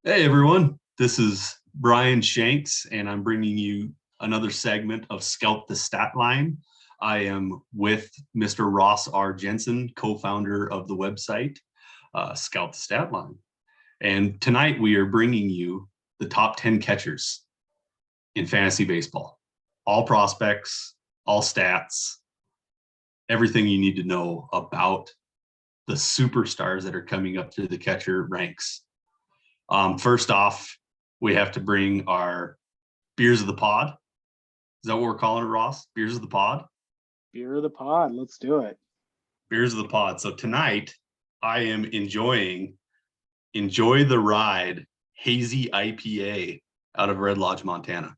Hey everyone, this is Brian Shanks, and I'm bringing you another segment of Scout the Statline. I am with Mr. Ross R. Jensen, co-founder of the website Scout the Statline. And tonight we are bringing you the top 10 catchers in fantasy baseball. All prospects, all stats, everything you need to know about the superstars that are coming up through the catcher ranks. First off, we have to bring our beers of the pod. Is that what we're calling it, Ross? Beers of the pod? Beer of the pod. Let's do it. Beers of the pod. So tonight I am enjoy the Ride Hazy IPA out of Red Lodge, Montana.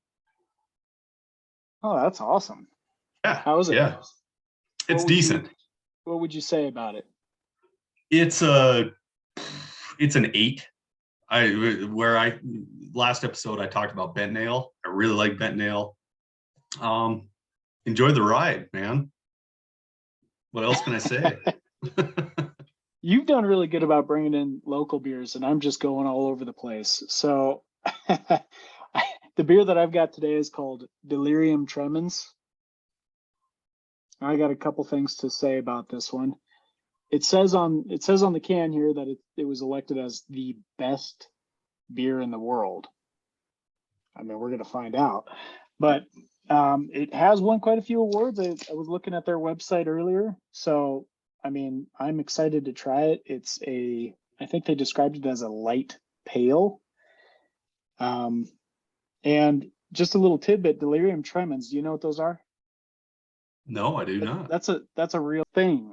Oh, that's awesome. Yeah. How is it? Yeah. It's decent. What would you say about it? It's an 8. Last episode I talked about bent nail. I really like bent nail. Enjoy the ride, man. What else can I say? You've done really good about bringing in local beers, and I'm just going all over the place. So the beer that I've got today is called Delirium Tremens. I got a couple things to say about this one. It says on the can here that it was elected as the best beer in the world. I mean, we're going to find out, but it has won quite a few awards. I was looking at their website earlier, so I mean, I'm excited to try it. I think they described it as a light pale. And just a little tidbit: Delirium Tremens. Do you know what those are? No, I do not. That's a real thing.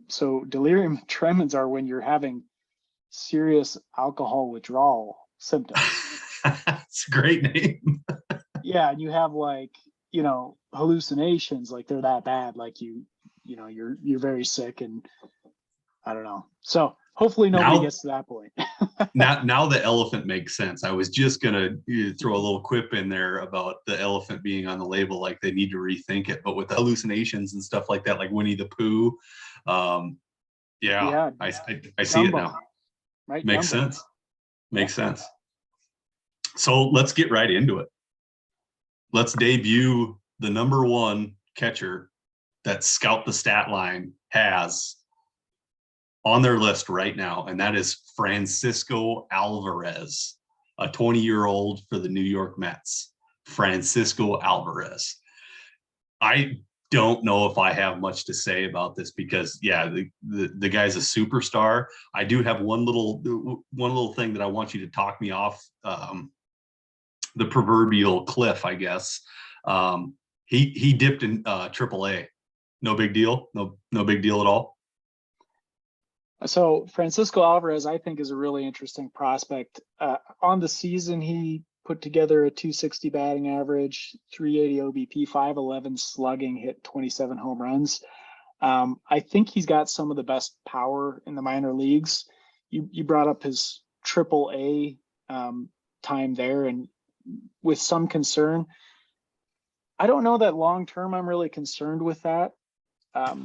So delirium tremens are when you're having serious alcohol withdrawal symptoms. It's a great name. Yeah, and you have hallucinations, like they're that bad, like you're very sick, and I don't know. So hopefully nobody gets to that point. now the elephant makes sense. I was just gonna throw a little quip in there about the elephant being on the label, like they need to rethink it. But with the hallucinations and stuff like that, like Winnie the Pooh, I see it now. Right, makes sense. Makes sense. So let's get right into it. Let's debut the number one catcher that Scout the Statline has on their list right now, and that is Francisco Alvarez, a 20-year-old for the New York Mets. Francisco Alvarez. I don't know if I have much to say about this because, yeah, the guy's a superstar. I do have one little thing that I want you to talk me off the proverbial cliff, I guess. He dipped in AAA. No big deal. No big deal at all. So Francisco Alvarez, I think, is a really interesting prospect. On the season, he put together a 260 batting average, 380 OBP, 511 slugging, hit 27 home runs. I think he's got some of the best power in the minor leagues. You brought up his AAA time there, and with some concern. I don't know that long term I'm really concerned with that.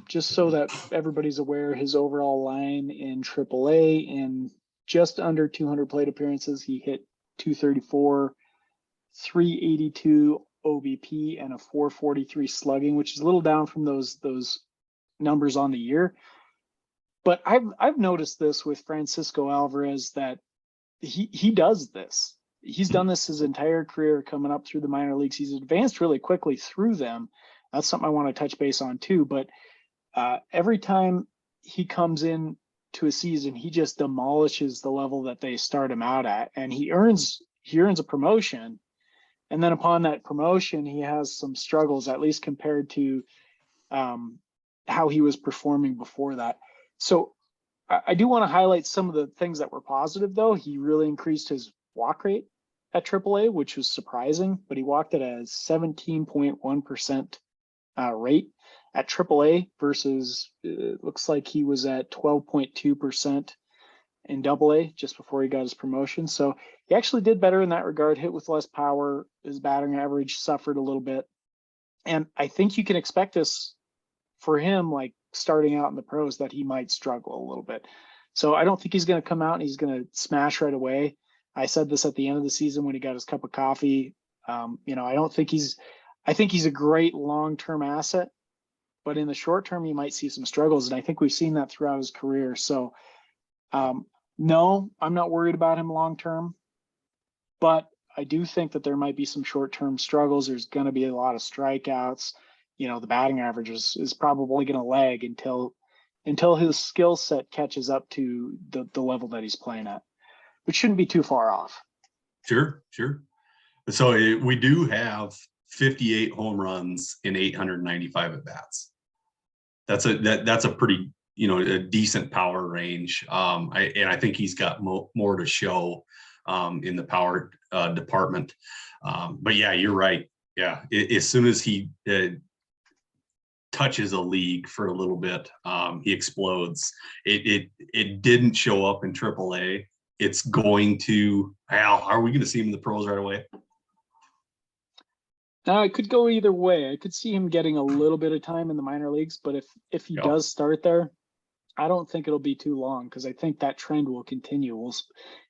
Just so that everybody's aware, his overall line in AAA, in just under 200 plate appearances, he hit 234, 382 OBP, and a 443 slugging, which is a little down from those numbers on the year. But I've noticed this with Francisco Alvarez, that he does this. He's done this his entire career coming up through the minor leagues. He's advanced really quickly through them. That's something I want to touch base on too. But every time he comes in to a season, he just demolishes the level that they start him out at, and he earns a promotion. And then upon that promotion, he has some struggles, at least compared to how he was performing before that. So I do want to highlight some of the things that were positive, though. He really increased his walk rate at AAA, which was surprising, but he walked at a 17.1% rate at AAA versus it looks like he was at 12.2% in AA just before he got his promotion. So he actually did better in that regard, hit with less power. His batting average suffered a little bit. And I think you can expect this for him, like starting out in the pros, that he might struggle a little bit. So I don't think he's going to come out and he's going to smash right away. I said this at the end of the season when he got his cup of coffee. You know, I think he's a great long-term asset, but in the short term, you might see some struggles. And I think we've seen that throughout his career. So, no, I'm not worried about him long-term, but I do think that there might be some short-term struggles. There's going to be a lot of strikeouts. You know, the batting average is probably going to lag until his skill set catches up to the level that he's playing at, which shouldn't be too far off. Sure. So we do have 58 home runs in 895 at bats. That's a pretty, you know, a decent power range. I think he's got more to show in the power department. But yeah, you're right. Yeah, as soon as he touches a league for a little bit, he explodes. It didn't show up in AAA. It's going to. Al, are we going to see him in the pros right away? Now, it could go either way. I could see him getting a little bit of time in the minor leagues, but if he does start there, I don't think it'll be too long because I think that trend will continue. If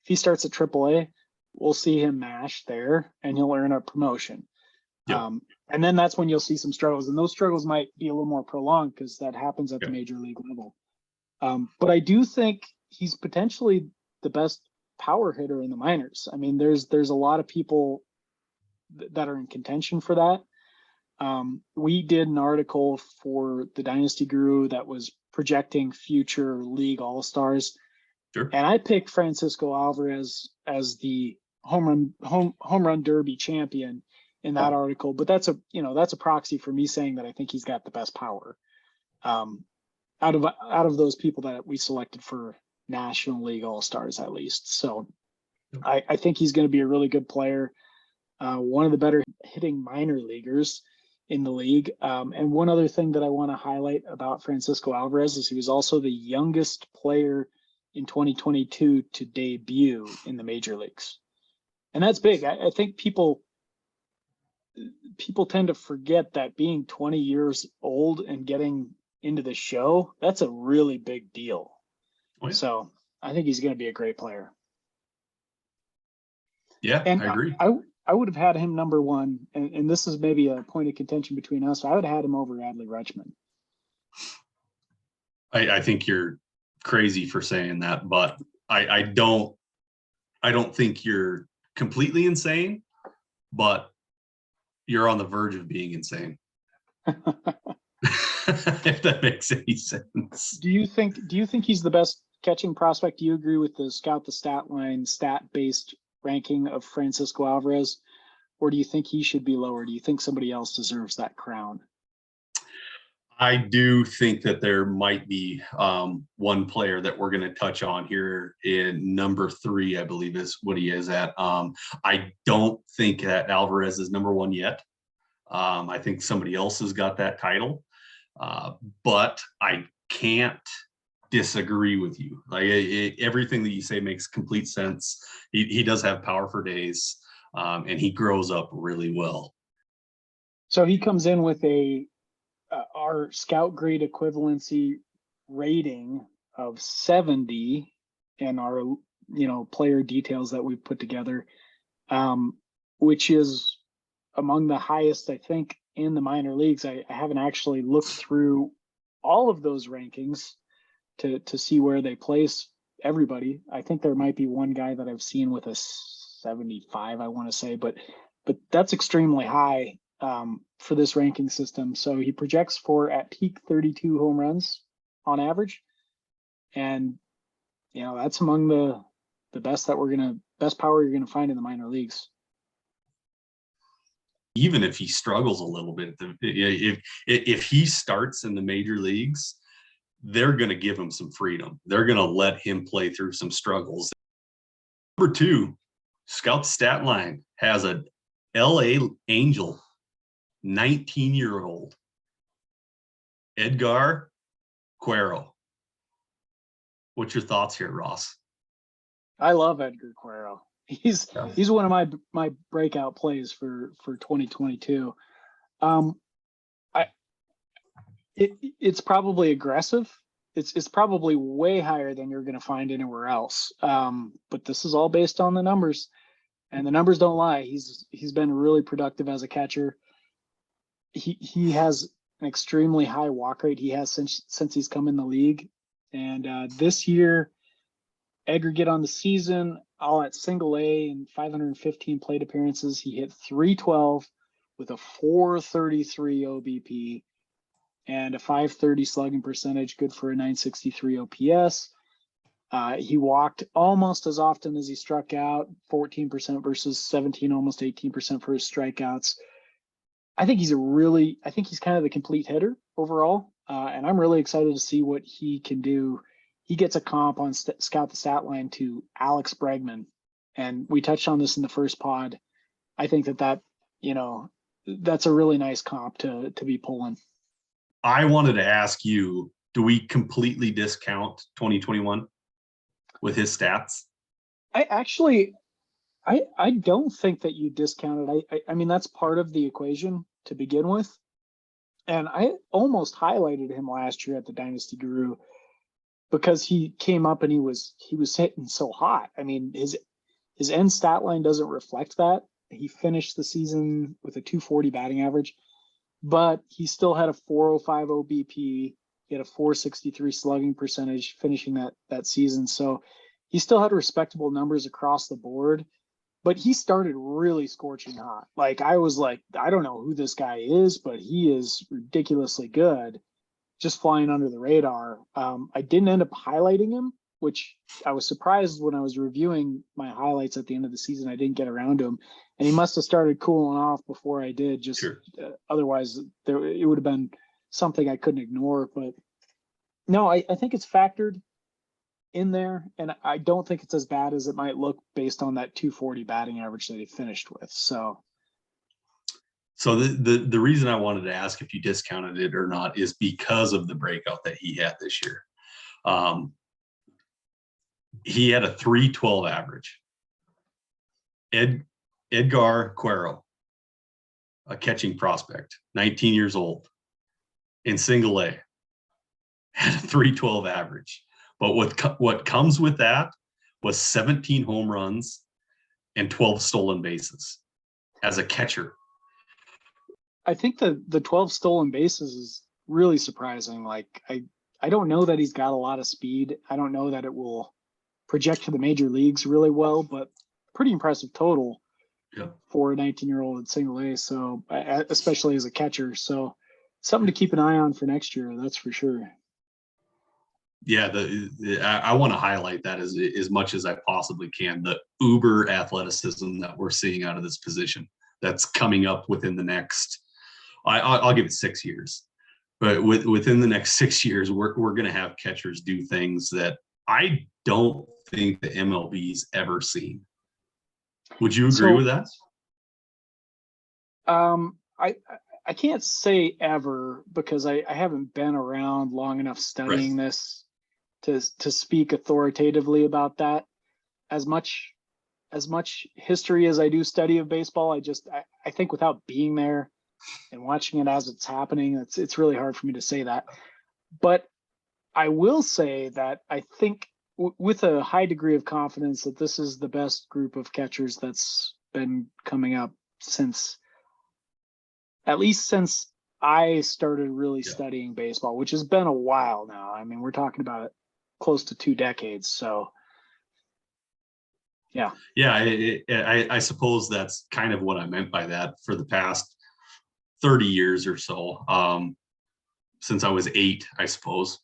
he starts at AAA, we'll see him mash there and he'll earn a promotion. Yep. And then that's when you'll see some struggles, and those struggles might be a little more prolonged because that happens at the major league level. But I do think he's potentially the best power hitter in the minors. I mean, there's a lot of people that are in contention for that. We did an article for the Dynasty Guru that was projecting future league all-stars. Sure. And I picked Francisco Alvarez as the home run derby champion in that article, but that's a proxy for me saying that I think he's got the best power out of those people that we selected for National League All-Stars, at least. So I think he's going to be a really good player. One of the better hitting minor leaguers in the league. And one other thing that I want to highlight about Francisco Alvarez is he was also the youngest player in 2022 to debut in the major leagues. And that's big. I think people tend to forget that being 20 years old and getting into the show, that's a really big deal. Oh, yeah. So I think he's going to be a great player. Yeah, and I agree. I would have had him number one, and this is maybe a point of contention between us. I would have had him over Adley Rutschman. I think you're crazy for saying that, but I don't think you're completely insane, but you're on the verge of being insane. If that makes any sense. Do you think he's the best catching prospect? Do you agree with the Scout the Statline stat-based ranking of Francisco Alvarez, or do you think he should be lower? Do you think somebody else deserves that crown? I do think that there might be one player that we're going to touch on here in number 3, I believe is what he is at. I don't think that Alvarez is number 1 yet. I think somebody else has got that title, but I can't disagree with you. Like everything that you say makes complete sense. He does have power for days, and he grows up really well. So he comes in with our scout grade equivalency rating of 70 and our player details that we've put together, which is among the highest, I think, in the minor leagues. I haven't actually looked through all of those rankings to see where they place everybody. I think there might be one guy that I've seen with a 75, I want to say, but that's extremely high for this ranking system. So he projects for at peak 32 home runs on average. And, that's among the best best power you're going to find in the minor leagues. Even if he struggles a little bit, if he starts in the major leagues, they're going to give him some freedom. They're going to let him play through some struggles. Number 2, Scout Statline has a LA Angel, 19-year-old, Edgar Quero. What's your thoughts here, Ross? I love Edgar Quero. He's one of my breakout plays for 2022. It's probably aggressive it's probably way higher than you're going to find anywhere else. But this is all based on the numbers, and the numbers don't lie. He's been really productive as a catcher. He has an extremely high walk rate. He has since he's come in the league, and this year, aggregate on the season, all at single A and 515 plate appearances, he hit 312 with a 433 OBP and a 530 slugging percentage, good for a 963 OPS. He walked almost as often as he struck out, 14% versus 17, almost 18% for his strikeouts. I think he's kind of the complete hitter overall. And I'm really excited to see what he can do. He gets a comp on Scout the Statline to Alex Bregman. And we touched on this in the first pod. I think that, that's a really nice comp to be pulling. I wanted to ask you, do we completely discount 2021 with his stats? I don't think that you discount it. I mean, that's part of the equation to begin with. And I almost highlighted him last year at the Dynasty Guru because he came up and he was hitting so hot. I mean, his end stat line doesn't reflect that. He finished the season with a 240 batting average, but he still had a 405 OBP. He had a 463 slugging percentage finishing that season. So he still had respectable numbers across the board, but he started really scorching hot. Like, I was like, I don't know who this guy is, but he is ridiculously good, just flying under the radar. I didn't end up highlighting him, which I was surprised when I was reviewing my highlights at the end of the season. I didn't get around to him, and he must have started cooling off before I did. Just Sure. Otherwise, it would have been something I couldn't ignore. But no, I think it's factored in there, and I don't think it's as bad as it might look based on that 240 batting average that he finished with. So the reason I wanted to ask if you discounted it or not is because of the breakout that he had this year. He had a 312 average. Edgar Quero, a catching prospect, 19 years old, in single A, had a 312 average. But what comes with that was 17 home runs and 12 stolen bases as a catcher. I think the 12 stolen bases is really surprising. Like, I don't know that he's got a lot of speed. I don't know that it will project to the major leagues really well, but pretty impressive total for a 19-year-old at single A. So especially as a catcher. So something to keep an eye on for next year. That's for sure. Yeah, I want to highlight that as much as I possibly can. The uber athleticism that we're seeing out of this position that's coming up within the next, I'll give it 6 years, but within the next 6 years, we're going to have catchers do things that I don't think the MLB's ever seen. Would you agree with that? I can't say ever because I haven't been around long enough studying this to speak authoritatively about that. As much history as I do study of baseball, I think without being there and watching it as it's happening, it's really hard for me to say that. But I will say that I think with a high degree of confidence that this is the best group of catchers that's been coming up since I started really studying baseball, which has been a while now. I mean, we're talking about it close to 2 decades. So, yeah. Yeah, I suppose that's kind of what I meant by that for the past 30 years or so, since I was 8, I suppose.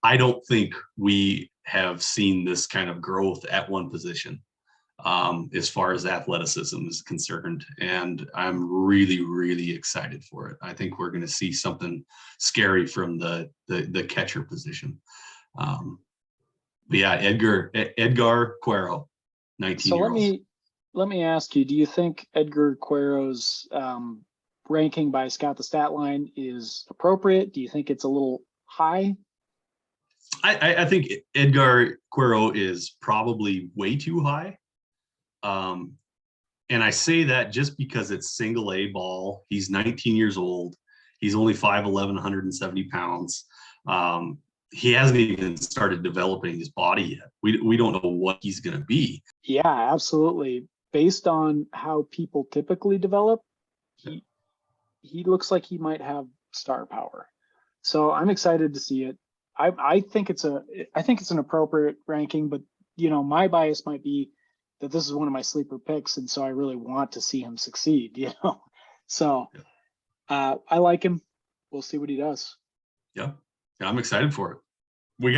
I don't think we have seen this kind of growth at one position as far as athleticism is concerned. And I'm really, really excited for it. I think we're going to see something scary from the catcher position. But yeah, Edgar Quero, 19-year-old. So let me ask you, do you think Edgar Quero's ranking by Scout the Statline is appropriate? Do you think it's a little high? I think Edgar Quero is probably way too high. And I say that just because it's single A ball. He's 19 years old. He's only 5'11", 170 pounds. He hasn't even started developing his body yet. We don't know what he's going to be. Yeah, absolutely. Based on how people typically develop, he looks like he might have star power. So I'm excited to see it. I think it's an appropriate ranking, but my bias might be that this is one of my sleeper picks, and so I really want to see him succeed. So I like him. We'll see what he does. Yeah, I'm excited for it. We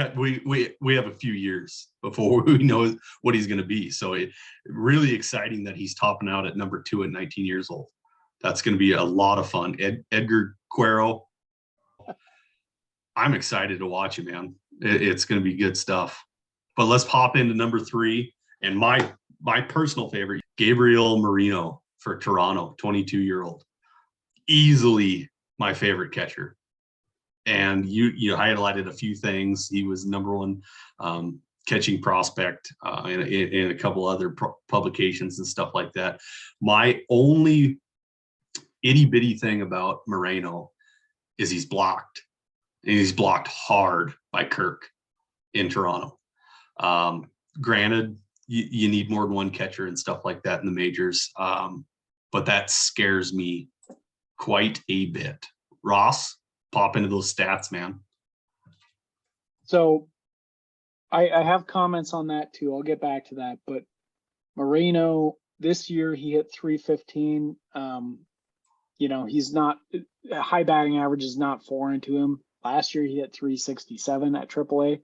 have a few years before we know what he's going to be. So really exciting that he's topping out at number 2 at 19 years old. That's going to be a lot of fun. Edgar Quero. I'm excited to watch him, man. It's going to be good stuff. But let's pop into number 3 and my personal favorite, Gabriel Marino for Toronto, 22-year-old. Easily my favorite catcher. And you highlighted a few things. He was number 1 catching prospect in a couple other publications and stuff like that. My only itty bitty thing about Moreno is he's blocked. And he's blocked hard by Kirk in Toronto. Granted, you need more than one catcher and stuff like that in the majors. But that scares me quite a bit. Ross, pop into those stats, man. So I have comments on that too. I'll get back to that. But Moreno, this year he hit 315. He's not a high batting average is not foreign to him. Last year he hit 367 at AAA,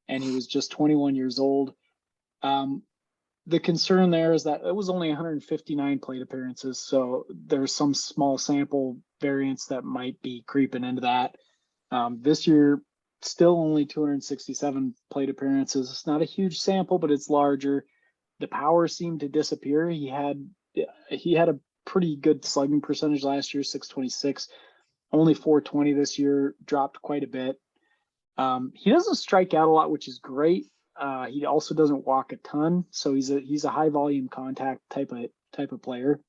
and he was just 21 years old. The concern there is that it was only 159 plate appearances, so there's some small sample variance that might be creeping into that. This year, still only 267 plate appearances. It's not a huge sample, but it's larger. The power seemed to disappear. He had a pretty good slugging percentage last year, 626. Only 420 this year, dropped quite a bit. He doesn't strike out a lot, which is great. He also doesn't walk a ton, so he's a high volume contact type of player.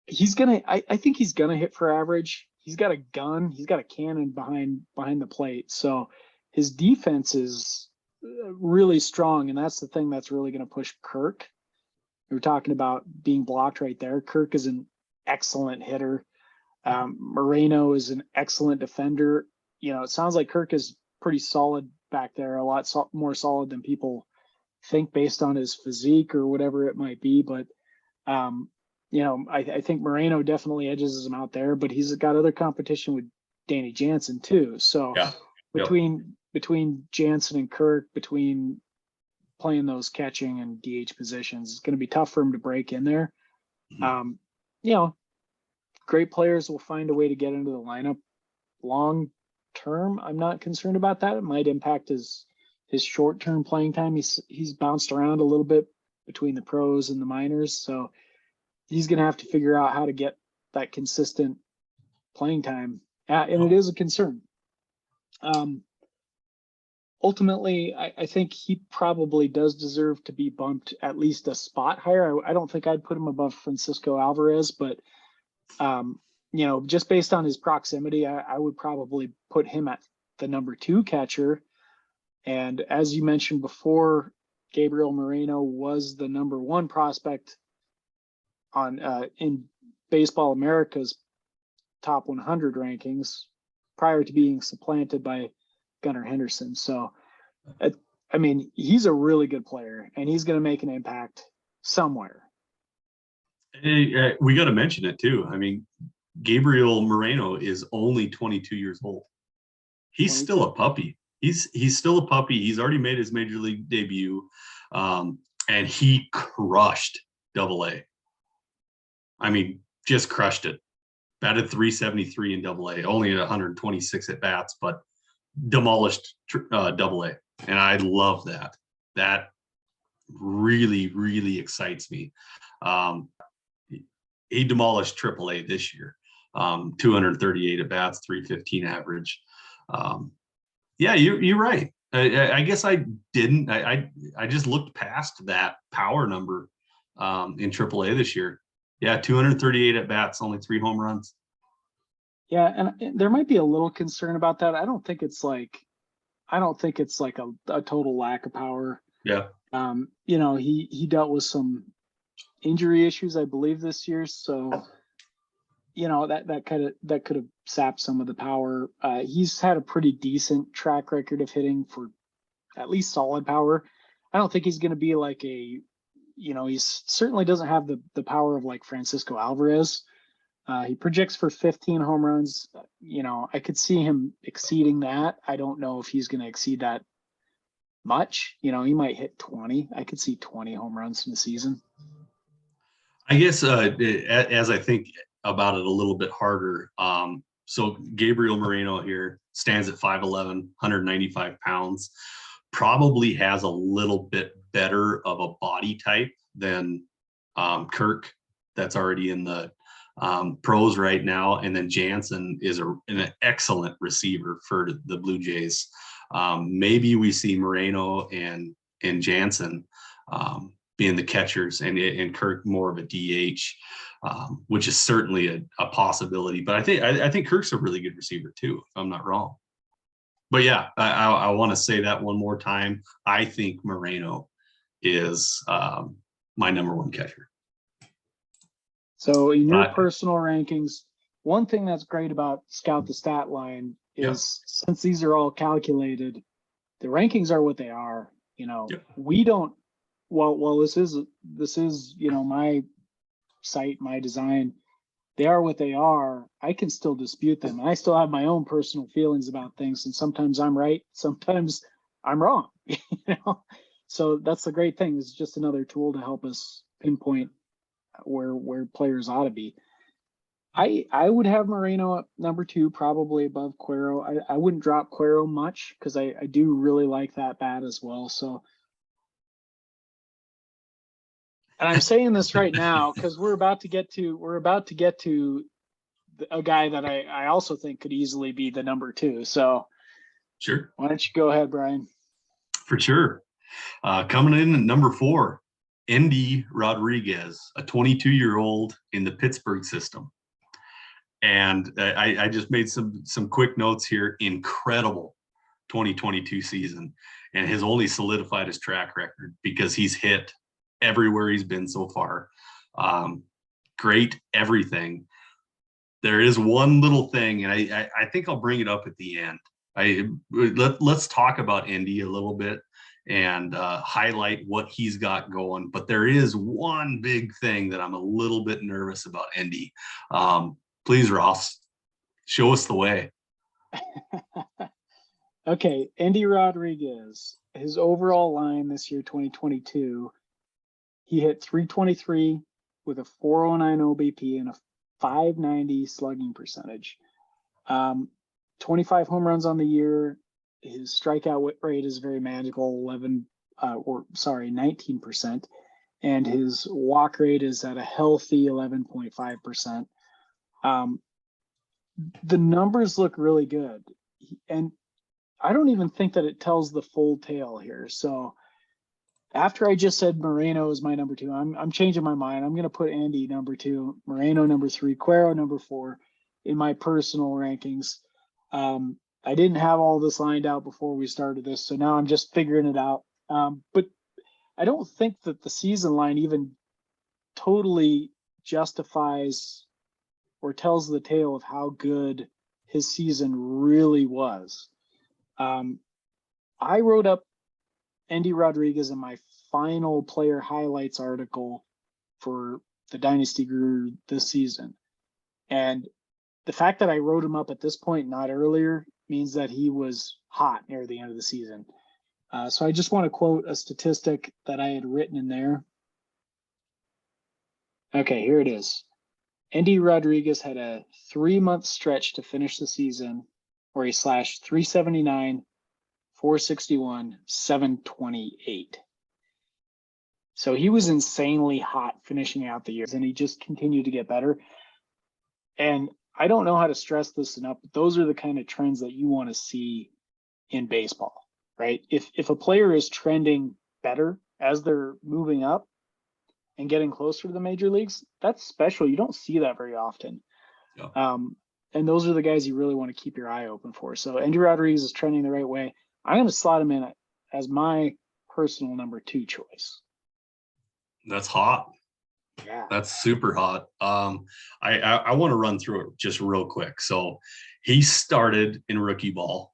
I think he's gonna hit for average. He's got a gun. He's got a cannon behind the plate. So his defense is really strong, and that's the thing that's really going to push Kirk. We were talking about being blocked right there. Kirk is an excellent hitter. Moreno is an excellent defender. It sounds like Kirk is pretty solid back there, a lot more solid than people think based on his physique or whatever it might be. But, I think Moreno definitely edges him out there, but he's got other competition with Danny Jansen too. So Yeah. between Jansen and Kirk, between playing those catching and DH positions, it's going to be tough for him to break in there. Mm-hmm. Great players will find a way to get into the lineup. Long term, I'm not concerned about that. It might impact his short term playing time. He's bounced around a little bit between the pros and the minors, so he's going to have to figure out how to get that consistent playing time. And it is a concern. Ultimately, I think he probably does deserve to be bumped at least a spot higher. I don't think I'd put him above Francisco Alvarez, but just based on his proximity, I would probably put him at the number 2 catcher. And as you mentioned before, Gabriel Moreno was the number 1 prospect on in Baseball America's top 100 rankings prior to being supplanted by Gunnar Henderson. So, he's a really good player, and he's going to make an impact somewhere. Hey, we got to mention it too. Gabriel Moreno is only 22 years old. He's still a puppy. He's still a puppy. He's already made his major league debut, and he crushed AA. Just crushed it. Batted 373 in AA, only at 126 at bats, but demolished AA. And I love that. That really, really excites me. He demolished AAA this year. 238 at bats, 315 average. You're right. I guess I didn't. I just looked past that power number in AAA this year. Yeah, 238 at bats, only 3 home runs. Yeah, and there might be a little concern about that. I don't think it's like a total lack of power. Yeah. You know, he dealt with some injury issues, I believe, this year. So, you know, that could have sapped some of the power. He's had a pretty decent track record of hitting for at least solid power. I don't think he's going to be like he certainly doesn't have the power of like Francisco Alvarez. He projects for 15 home runs. You know, I could see him exceeding that. I don't know if he's going to exceed that much. You know, he might hit 20. I could see 20 home runs in the season. I guess as I think about it a little bit harder, so Gabriel Moreno here stands at 5'11", 195 pounds, probably has a little bit better of a body type than Kirk, that's already in the pros right now. And then Jansen is an excellent receiver for the Blue Jays. Maybe we see Moreno and Jansen being the catchers, and Kirk more of a DH, which is certainly a possibility. But I think Kirk's a really good receiver too, if I'm not wrong. But yeah, I want to say that one more time. I think Moreno is my number one catcher. So in your personal rankings, one thing that's great about Scout the Statline is since these are all calculated, the rankings are what they are. You know, we don't. Well, this is you know, my site, my design. They are what they are. I can still dispute them. I still have my own personal feelings about things, and sometimes I'm right, sometimes I'm wrong. You know, so that's the great thing. It's just another tool to help us pinpoint where players ought to be. I would have Moreno at number 2, probably above Quero. I wouldn't drop Quero much because I do really like that bat as well. So, and I'm saying this right now because we're about to get to a guy that I also think could easily be the number 2. So, sure. Why don't you go ahead, Brian? For sure. Coming in at number 4, Endy Rodriguez, a 22-year-old in the Pittsburgh system. And I just made some quick notes here. Incredible 2022 season, and has only solidified his track record because he's hit everywhere he's been so far. Great everything. There is one little thing, and I think I'll bring it up at the end. Let's talk about Endy a little bit and highlight what he's got going. But there is one big thing that I'm a little bit nervous about Endy. Please, Ross, show us the way. Okay, Endy Rodriguez, his overall line this year, 2022, he hit 323 with a 409 OBP and a 590 slugging percentage. 25 home runs on the year. His strikeout rate is very magical, 19%. And his walk rate is at a healthy 11.5%. The numbers look really good. And I don't even think that it tells the full tale here. So after I just said Moreno is my number 2, I'm changing my mind. I'm going to put Endy number 2, Moreno number 3, Quero number 4 in my personal rankings. I didn't have all this lined out before we started this, so now I'm just figuring it out. But I don't think that the season line even totally justifies or tells the tale of how good his season really was. I wrote up Endy Rodriguez in my final player highlights article for the Dynasty Guru this season. And the fact that I wrote him up at this point, not earlier, means that he was hot near the end of the season. So I just want to quote a statistic that I had written in there. Okay, here it is. Endy Rodriguez had a 3-month stretch to finish the season where he slashed 379, 461, 728. So he was insanely hot finishing out the year, and he just continued to get better. And I don't know how to stress this enough, but those are the kind of trends that you want to see in baseball, right? If a player is trending better as they're moving up and getting closer to the major leagues, that's special. You don't see that very often. Yeah. And those are the guys you really want to keep your eye open for. So Endy Rodriguez is trending the right way. I'm going to slot him in as my personal number 2 choice. That's hot. Yeah. That's super hot. I want to run through it just real quick. So he started in rookie ball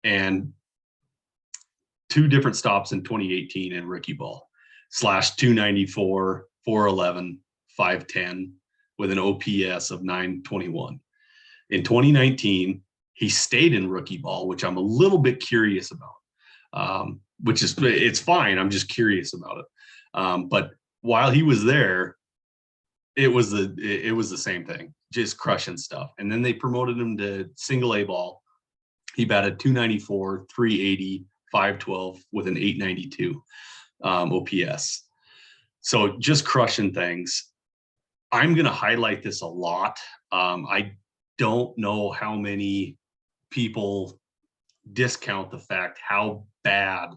and 2 different stops in 2018 in rookie ball, / 294, 411, 510 with an OPS of 921. In 2019, he stayed in rookie ball, which I'm a little bit curious about, which is, it's fine. I'm just curious about it. But while he was there, it was the same thing, just crushing stuff. And then they promoted him to single A ball. He batted 294, 380, 512 with an 892 OPS. So just crushing things. I'm going to highlight this a lot. I don't know how many people discount the fact how bad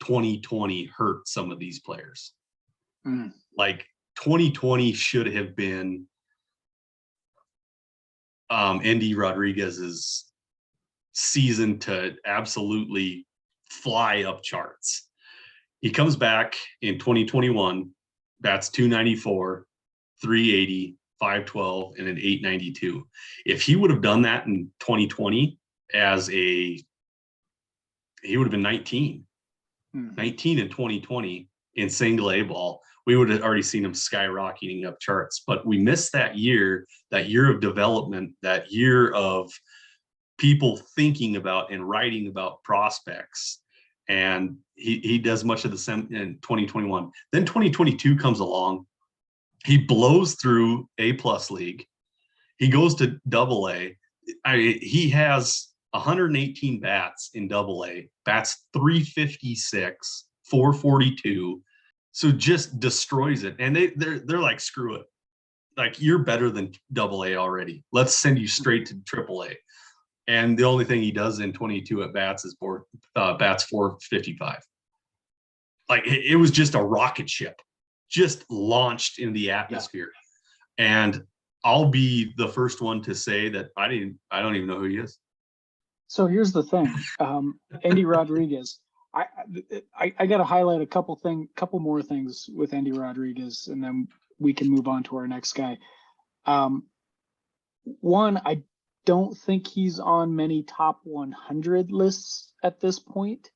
2020 hurt some of these players. Like 2020 should have been Endy Rodriguez's season to absolutely fly up charts. He comes back in 2021, bats 294, 380, 512, and an 892. If he would have done that in 2020 he would have been 19 in 2020 in single A ball. We would have already seen him skyrocketing up charts, but we missed that year of development, that year of people thinking about and writing about prospects. And he does much of the same in 2021. Then 2022 comes along. He blows through A+ league. He goes to AA. He has 118 bats in AA, bats 356, 442. So just destroys it. And they're like, screw it. Like, you're better than AA already. Let's send you straight to AAA. And the only thing he does in 22 at bats is bats 455. Like, it was just a rocket ship, just launched in the atmosphere. Yeah. And I'll be the first one to say that I don't even know who he is. So here's the thing, Endy Rodriguez. I got to highlight a couple more things with Endy Rodriguez, and then we can move on to our next guy. One, I don't think he's on many top 100 lists at this point.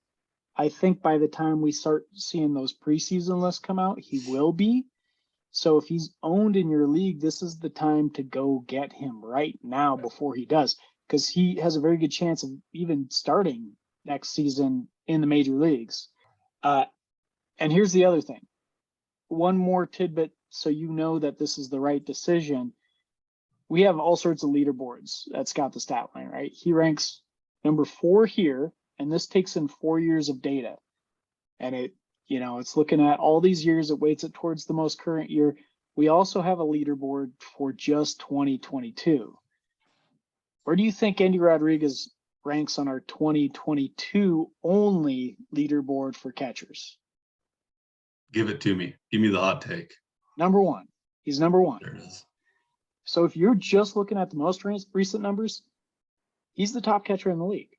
I think by the time we start seeing those preseason lists come out, he will be. So if he's owned in your league, this is the time to go get him right now before he does, because he has a very good chance of even starting next season in the major leagues. And here's the other thing. One more tidbit so you know that this is the right decision. We have all sorts of leaderboards at Scout the Statline, right? He ranks number 4 here, and this takes in 4 years of data. And it's looking at all these years, it weights it towards the most current year. We also have a leaderboard for just 2022. Where do you think Endy Rodriguez ranks on our 2022 only leaderboard for catchers? Give it to me. Give me the hot take. Number 1. He's number 1. There it is. So if you're just looking at the most recent numbers, he's the top catcher in the league.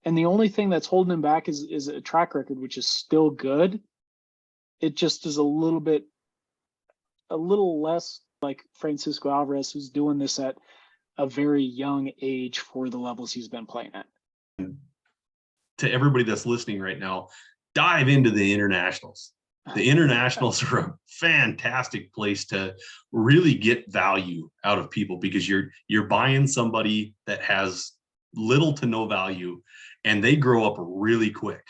And the only thing that's holding him back is a track record, which is still good. It just is a little less like Francisco Alvarez, who's doing this at a very young age for the levels he's been playing at. To everybody that's listening right now, dive into the internationals. The internationals are a fantastic place to really get value out of people, because you're buying somebody that has little to no value, and they grow up really quick,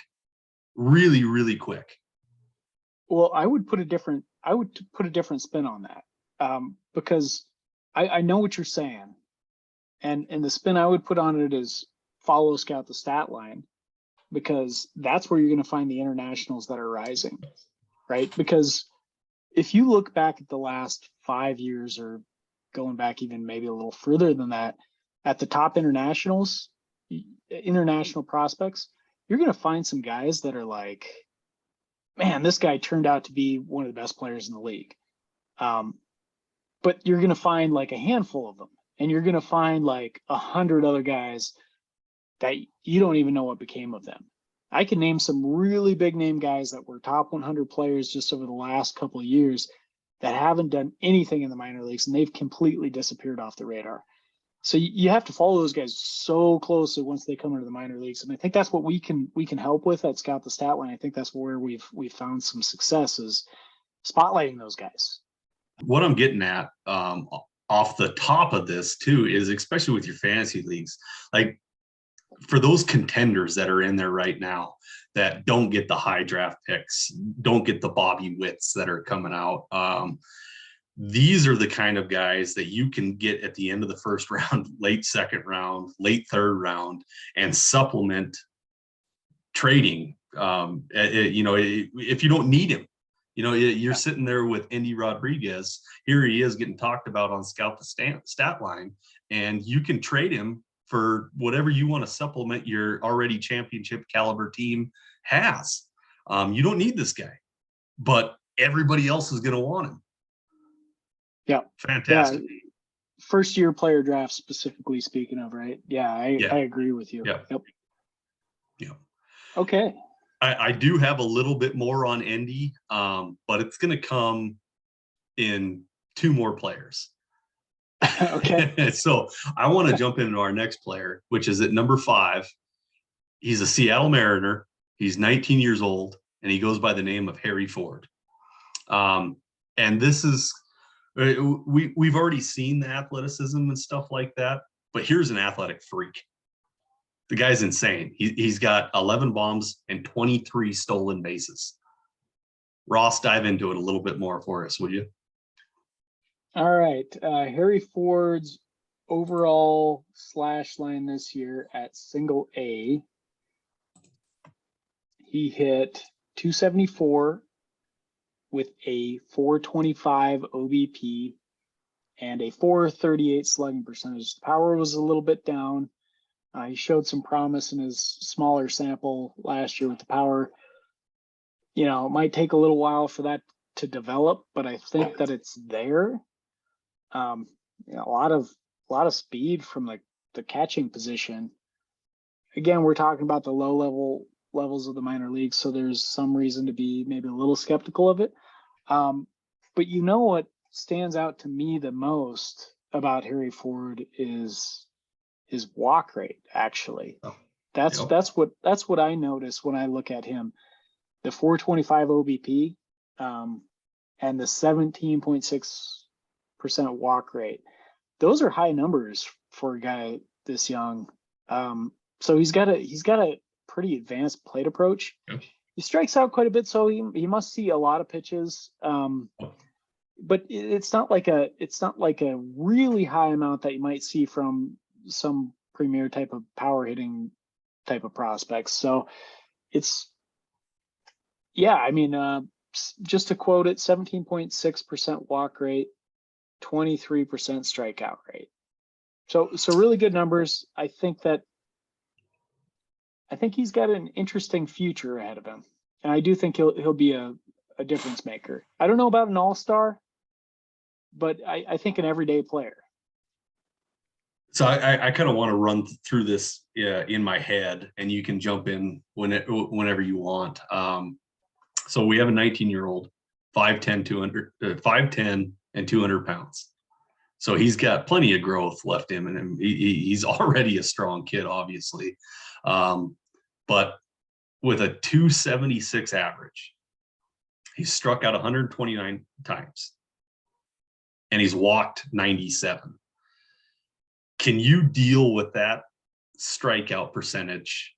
really, really quick. Well, I would put a different spin on that, because I know what you're saying, and the spin I would put on it is follow Scout the Statline, because that's where you're going to find the internationals that are rising. Right? Because if you look back at the last 5 years, or going back even maybe a little further than that, at the top international prospects, you're going to find some guys that are like, man, this guy turned out to be one of the best players in the league. But you're going to find like a handful of them. and you're going to find like 100 other guys that you don't even know what became of them. I can name some really big name guys that were top 100 players just over the last couple of years that haven't done anything in the minor leagues, and they've completely disappeared off the radar. So you have to follow those guys so closely once they come into the minor leagues, and I think that's what we can help with at Scout the Statline. I think that's where we've found some success, is spotlighting those guys. What I'm getting at off the top of this too is, especially with your fantasy leagues, like for those contenders that are in there right now that don't get the high draft picks, don't get the Bobby Witts that are coming out. These are the kind of guys that you can get at the end of the first round, late second round, late third round, and supplement trading. If you don't need him, you're sitting there with Endy Rodriguez. Here he is getting talked about on Scout the Statline, and you can trade him for whatever you want to supplement your already championship caliber team has. You don't need this guy, but everybody else is going to want him. Yeah. Fantastic. Yeah. First year player draft specifically speaking of, right? Yeah, I agree with you. Yeah. Yep. Okay. I do have a little bit more on Endy, but it's going to come in 2 more players. Okay. So I want to jump into our next player, which is at number 5. He's a Seattle Mariner. He's 19 years old, and he goes by the name of Harry Ford. And this is, we've already seen the athleticism and stuff like that, but here's an athletic freak. The guy's insane. He's got 11 bombs and 23 stolen bases. Ross, dive into it a little bit more for us, will you? All right. Harry Ford's overall slash line this year at single A, he hit 274 with a 425 OBP and a 438 slugging percentage. The power was a little bit down. He showed some promise in his smaller sample last year with the power. It might take a little while for that to develop, but I think that it's there. A lot of speed from the catching position. Again, we're talking about the levels of the minor leagues, so there's some reason to be maybe a little skeptical of it. But what stands out to me the most about Harry Ford is his walk rate, actually. That's what I notice when I look at him. The 425 OBP and the 17.6% walk rate. Those are high numbers for a guy this young. So he's got a pretty advanced plate approach. Yep. He strikes out quite a bit, so he must see a lot of pitches. But it's not like a really high amount that you might see from some premier type of power hitting type of prospects. So it's, just to quote it, 17.6% walk rate, 23% strikeout rate. So really good numbers. I think he's got an interesting future ahead of him, and I do think he'll be a difference maker. I don't know about an all-star, but I think an everyday player. So I kind of want to run through this in my head, and you can jump in whenever you want. So we have a 19-year-old, 5'10", and 200 pounds. So he's got plenty of growth left in him. He's already a strong kid, obviously. But with a 276 average, he's struck out 129 times, and he's walked 97. Can you deal with that strikeout percentage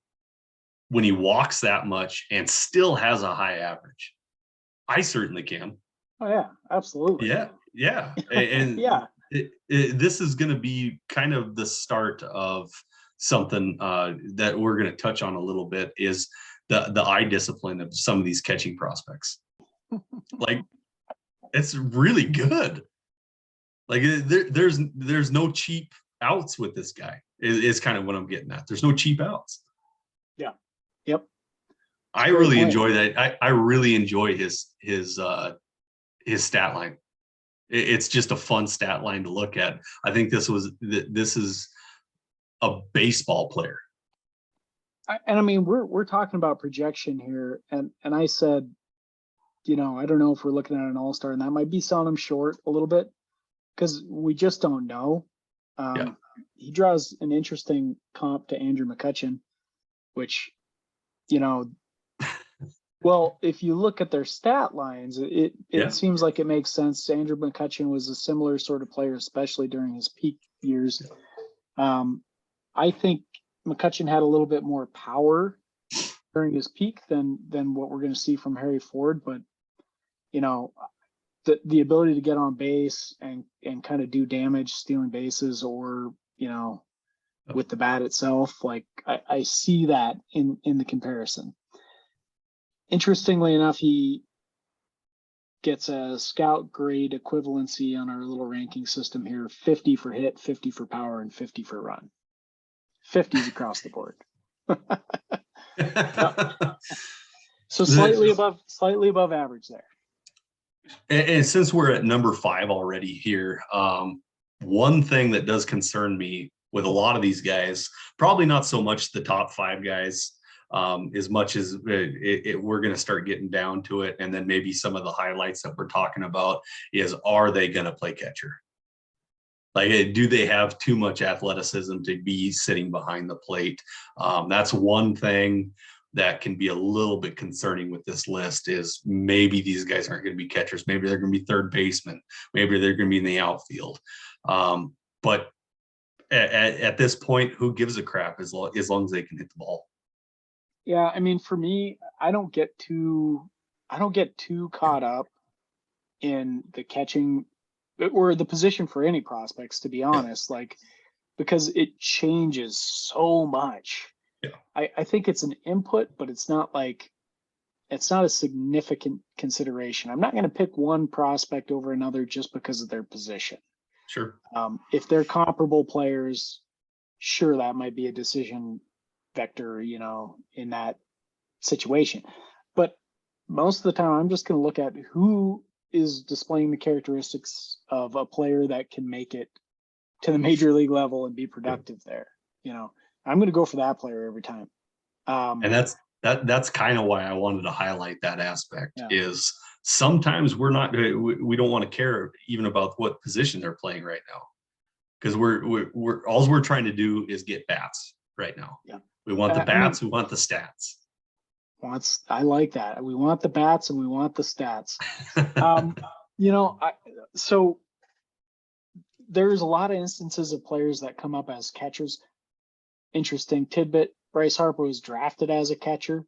when he walks that much and still has a high average? I certainly can. Oh yeah, absolutely. Yeah. And yeah, this is going to be kind of the start of something that we're going to touch on a little bit, is the eye discipline of some of these catching prospects. Like, it's really good. Like, there's no cheap outs with this guy, is kind of what I'm getting at. There's no cheap outs. Yeah. Yep. I really enjoy that. I really enjoy his stat line. It's just a fun stat line to look at. I think this is a baseball player. And I mean, we're talking about projection here, and I said, I don't know if we're looking at an all-star, and that might be selling him short a little bit because we just don't know. He draws an interesting comp to Andrew McCutchen, which, well, if you look at their stat lines, it seems like it makes sense. Andrew McCutchen was a similar sort of player, especially during his peak years. I think McCutchen had a little bit more power during his peak than what we're going to see from Harry Ford, but the ability to get on base and kind of do damage stealing bases or with the bat itself, like I see that in the comparison. Interestingly enough, he gets a scout grade equivalency on our little ranking system here: 50 for hit, 50 for power, and 50 for run. 50s across the board. So slightly above average there. And since we're at number 5 already here, one thing that does concern me with a lot of these guys, probably not so much the top 5 guys, as much as we're going to start getting down to it. And then maybe some of the highlights that we're talking about is, are they going to play catcher? Like, do they have too much athleticism to be sitting behind the plate? That's one thing that can be a little bit concerning with this list, is maybe these guys aren't going to be catchers. Maybe they're going to be third baseman. Maybe they're going to be in the outfield. But at this point, who gives a crap as long as they can hit the ball? Yeah, I mean, for me, I don't get too caught up in the catching or the position for any prospects, to be honest, because it changes so much. Yeah. I think it's an input, but it's not a significant consideration. I'm not going to pick one prospect over another just because of their position. Sure. If they're comparable players, sure, that might be a decision vector, in that situation. But most of the time, I'm just going to look at who is displaying the characteristics of a player that can make it to the major league level and be productive there. I'm going to go for that player every time. And that's kind of why I wanted to highlight that aspect. Is sometimes we don't want to care even about what position they're playing right now, because we're trying to do is get bats right now. Yeah. We want the bats. We want the stats. I like that. We want the bats and we want the stats. So there's a lot of instances of players that come up as catchers. Interesting tidbit: Bryce Harper was drafted as a catcher.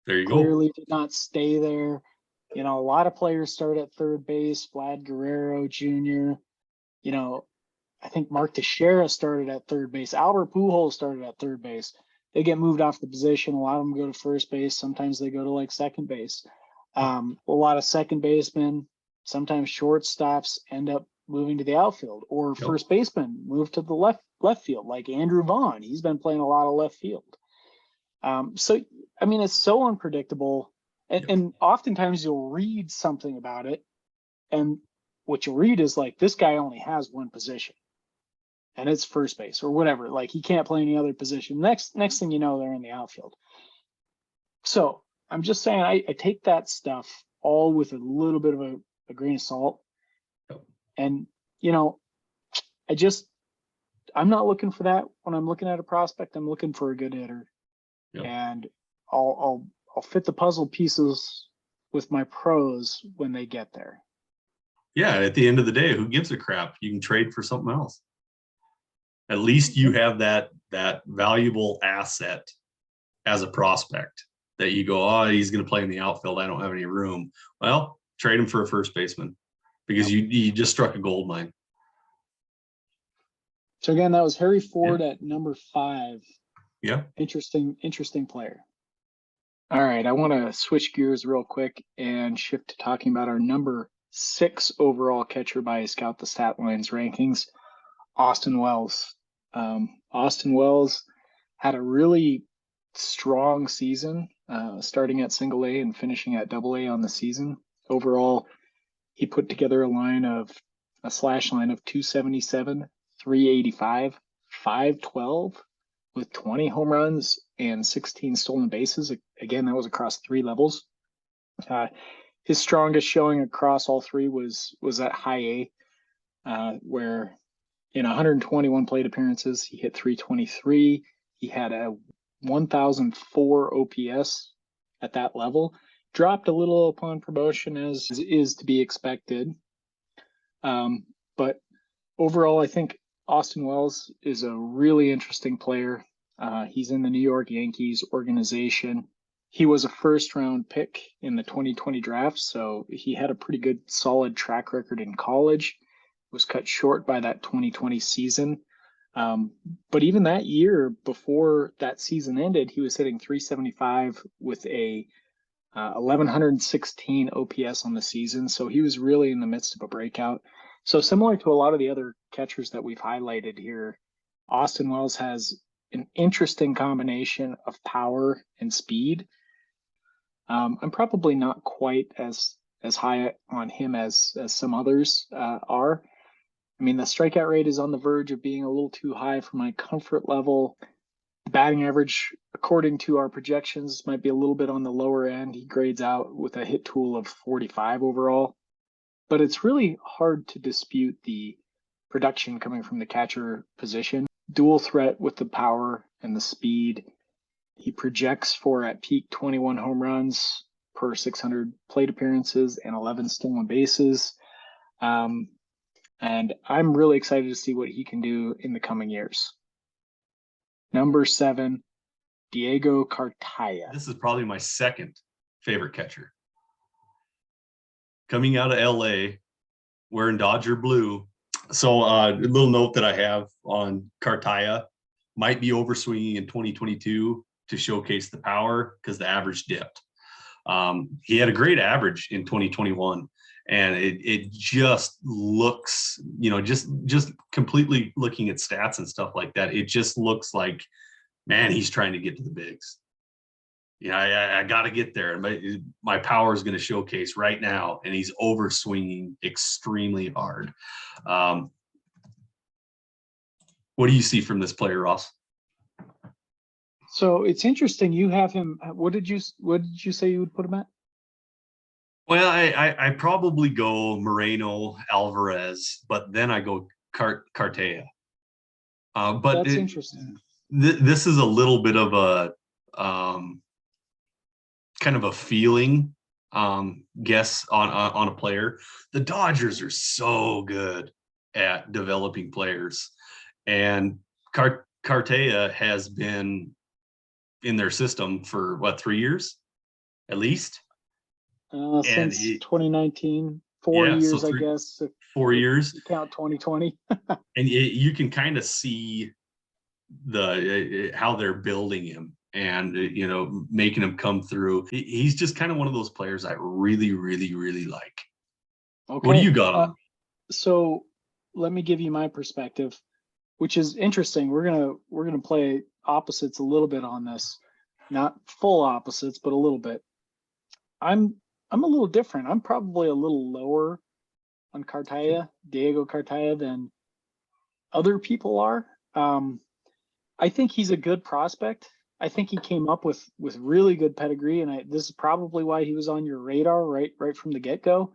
There you Clearly did not stay there. A lot of players start at third base. Vlad Guerrero Jr. I think Mark Teixeira started at third base. Albert Pujols started at third base. They get moved off the position. A lot of them go to first base. Sometimes they go to second base. A lot of second basemen, sometimes shortstops, end up moving to the outfield, or first baseman move to the left field, like Andrew Vaughn. He's been playing a lot of left field. So, I mean, it's so unpredictable. And oftentimes you'll read something about it, and what you'll read is this guy only has one position, and it's first base or whatever. He can't play any other position. Next thing you know, they're in the outfield. So I'm just saying, I take that stuff all with a little bit of a grain of salt. And, I'm not looking for that when I'm looking at a prospect. I'm looking for a good hitter. Yep. And I'll fit the puzzle pieces with my pros when they get there. Yeah, at the end of the day, who gives a crap? You can trade for something else. At least you have that valuable asset as a prospect that you go, oh, he's going to play in the outfield. I don't have any room. Well, trade him for a first baseman, because you just struck a gold mine. So again, that was Harry Ford at number 5. Yeah. Interesting player. All right. I want to switch gears real quick and shift to talking about our number 6 overall catcher by Scout the Statline's rankings, Austin Wells. Austin Wells had a really strong season, starting at single A and finishing at double A on the season. Overall, he put together a line of a slash line of 277, 385, 512 with 20 home runs and 16 stolen bases. Again, that was across 3 levels. His strongest showing across all 3 was at high A, where in 121 plate appearances, he hit 323. He had a 1,004 OPS at that level. Dropped a little upon promotion, as is to be expected. But overall, I think Austin Wells is a really interesting player. He's in the New York Yankees organization. He was a first-round pick in the 2020 draft, so he had a pretty good, solid track record in college. Was cut short by that 2020 season. But even that year, before that season ended, he was hitting 375 with a 1,116 OPS on the season. So he was really in the midst of a breakout. So similar to a lot of the other catchers that we've highlighted here, Austin Wells has an interesting combination of power and speed. I'm probably not quite as high on him as some others are. I mean, the strikeout rate is on the verge of being a little too high for my comfort level. The batting average, according to our projections, might be a little bit on the lower end. He grades out with a hit tool of 45 overall. But it's really hard to dispute the production coming from the catcher position. Dual threat with the power and the speed. He projects for at peak 21 home runs per 600 plate appearances and 11 stolen bases. And I'm really excited to see what he can do in the coming years. Number 7, Diego Cartaya. This is probably my second favorite catcher. Coming out of LA, wearing Dodger blue. So a little note that I have on Cartaya, might be overswinging in 2022 to showcase the power because the average dipped. He had a great average in 2021. And it just looks, just completely looking at stats and stuff like that, it just looks like, man, he's trying to get to the bigs. I got to get there. My power is going to showcase right now, and he's overswinging extremely hard. What do you see from this player, Ross? So it's interesting. You have him. What did you say you would put him at? Well, I probably go Moreno, Alvarez, but then I go Cartaya. But that's interesting. This is a little bit of a kind of a feeling guess on a player. The Dodgers are so good at developing players, and Cartaya has been in their system for 3 years at least. Since 2019, 4 years, so I guess. 4 years. You count 2020. And you can kind of see how they're building him and, making him come through. He's just kind of one of those players I really, really, really like. Okay. What do you got on him? So let me give you my perspective, which is interesting. We're gonna play opposites a little bit on this, not full opposites, but a little bit. I'm a little different. I'm probably a little lower on Diego Cartaya, than other people are. I think he's a good prospect. I think he came up with really good pedigree, and this is probably why he was on your radar right from the get-go.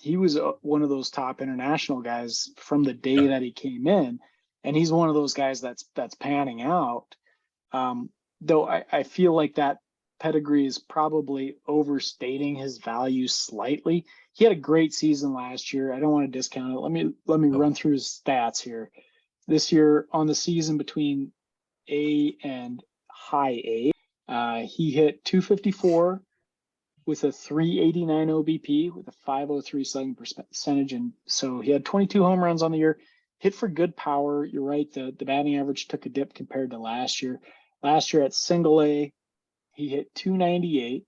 He was one of those top international guys from the day that he came in, and he's one of those guys that's panning out. Though I feel like that pedigree is probably overstating his value slightly. He had a great season last year. I don't want to discount it. Let me run through his stats here. This year on the season between A and high A, he hit 254 with a 389 OBP with a 503 slugging percentage, and so he had 22 home runs on the year. Hit for good power. You're right. The batting average took a dip compared to last year. Last year at single A, he hit 298